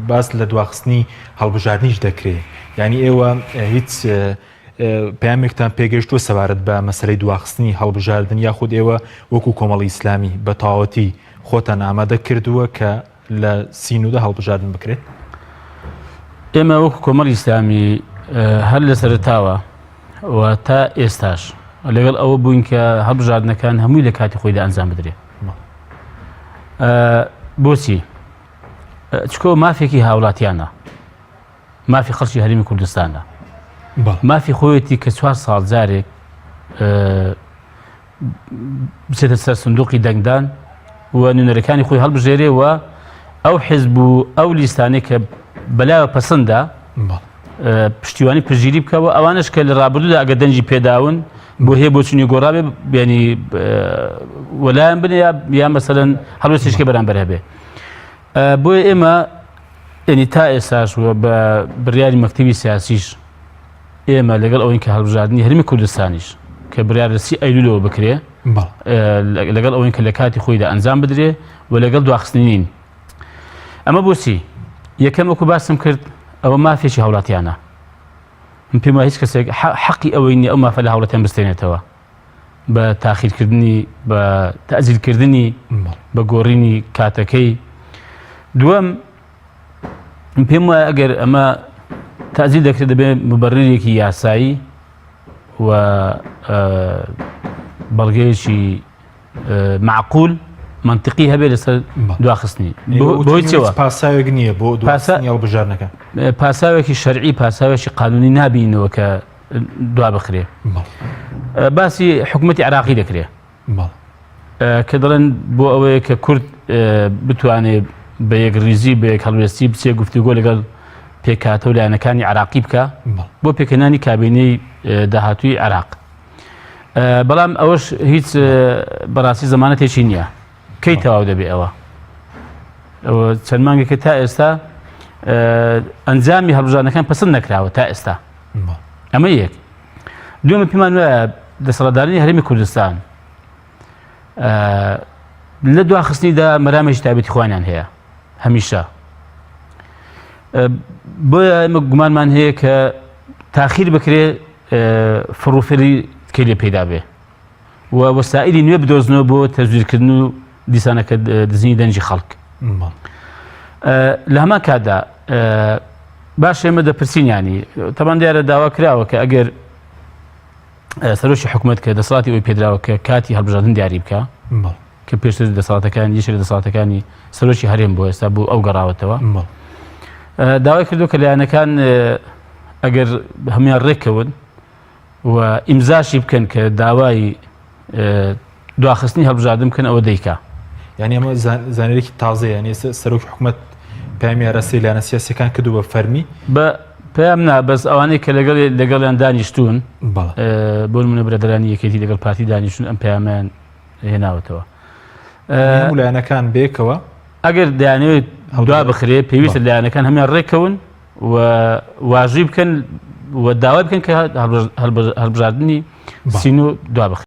باس لە دواخستنی هەڵبژاردنیش دەکرێت یعنی ئێوە هیچ پامێکتان پێگەشتووە سەبارەت بە مەسەلەی دواخستنی هەڵبژاردن یاخود ئێوە وەکو کۆمەڵی ئیسلامی بە تەواوەتی خۆتان ئامادە کردووە کە لە سینوودە هەڵبژاردن بکرێت؟ ئێمە وەکو کۆمەڵی ئیسلامی هەر لە سەرتاوە و تا ئێستاش لەگەڵ ئەوە بووین کە هەڵبژاردنەکان هەمووی لە کاتی خۆیدا ئەنجام بدرێت. بۆچی؟ چکۆ مافێکی هاوڵاتیانە، مافی خەڵکی هەرێمی کوردستانە، مافی خۆیەتی کە 4 ساڵ جارێک بچێتە سەر سندوقی دەنگدان و نوێنەرەکانی خۆی هەڵبژێرێ و ئەو حیزب و ئەو لیستانەی کە بەلایەوە پەسەندە پشتیوانی پژگیری بکەوە ئەوانش کە لە ڕابردوودا ئەگە دەنجی پێداون بۆ هەیە بۆ چونی گۆڕابێ بێنی وەلایەن بنێ یا مەسەلەن هەڵوێستێشکە بەرامبەر هەبێ. بۆیە ئێمە ینی تا ئێستاش بە بڕیاری مەکتەبی سیاسیش ئێمە لەگەڵ ئەوەی کە هەڵبژاردننی هەرێمی کوردستانیش کە بڕیار لە 30 ئەیلولەوە بکرێ لەگەڵ ئەوەی کە لە کاتی خۆیدا ئەنجام بدرێ و لەگەڵ دواخستنی نین. ئەمە بۆچی؟ یەکەم وەکو باسم کرد ئەوە مافێکی هەوڵاتیانە. من پێم وایە هیچ کەسێک حەقی ئەوەی نییە ئەو مافە لە هەوڵەتیان بستێنێتەوە بە تاخیرکردنی بە تەعجیلکردنی بە گۆڕینی کاتەکەی. دووەم پێم وایە ئەگەر ئەمە تەعجیل دەکرێت دەبێت مبەررێکی یاسایی و بەڵگەیەکی معقول منطقی هەبێت لەسەر دواخستنی. بۆی چەوە پاساوێک نییە بۆ دواخستنی هەڵبژاردنەکە، پاساوێکی شەرعی پاساوێکی قانونی نابینەوە کە دوا بخرێ. باسی حکوومەتی عێراقی دەکرێت کە دەڵێن بۆ ئەوەیە کە کورد بتوانێت بە یەک ریزی بە یەک هەڵوێستی بچێ گفتوگۆ لەگەڵ پێکاتە و لایەنەکانی عێراقی بکە بۆ پێکەنانی کابینەی داهاتووی عێراق. بەڵام ئەوەش هیچ بەڕاستی زەمانەتێکی نییە. کەی تەواو دەبێ ئەوە چەند مانگێکە تا ئێستا ئەنجامی هەڵبژاردنەکان پەسەند نەکراوە تا ئێستا. ئەمە یەک. دووەمە پێمان وایە دەسەڵاتدارنی هەرێمی کوردستان لە دواخستنیدا مەرامێکی تایبەتی خۆیان هەیە هەمیشە. بۆیە ئێمە گومانمان هەیە کە تاخیر بکرێ فڕوفێری کەی لێ پەیدا بێ و وەسائلی نوێ بدۆزنەوە بۆ تەزویرکردن و دیسانەکە دزنی دەنجی خەڵک. لە هەمان کاتدا باش ئێمە دەپرسینیانی تەمان دیارە داوا کراوە کە ئەگەر سەرۆکی حکوومەت کە دەسەڵاتی ئەوی پێدراوە کە کاتی هەڵبژاردن دیاری بکە کە پێشتر دەسەڵاتەکان یەکێک لە دەسەڵاتەکانی سەرۆکی هەرێم بۆ ئێستا بوو ئەو گەڕاوەتەوە داوای کردو کە لایەنەکان ئەگەر هەمویان ڕێککەون و ئیمزاشی بکەن کە داوای دواخستنی هەڵبژاردن بکەن ئەوە دەیکا. یعنی ئەمە زانێرێکی تازەیە، یعنی سەرۆکی حکوومەت پامی ئاراستەی لایەنە سیاسیەکان کردو بە فەرمی پێم نا بەس ئەوانەی کە لەگەڵیان دانیشتوون بۆ نمونە برەدەرانی یەکێتی لەگەڵ پارتی دانیشتون ئەم پەیامیان هێناوەتەوە. لایەنەکان بێکەوە ئەگەر دەیانەوێت دوا بخرێ پێویستە لایەنەکان هەمیان ڕێککەون و واژی بکەن و داوای بکەن کە هەڵبژاردننی سینۆ دوا بخرێت.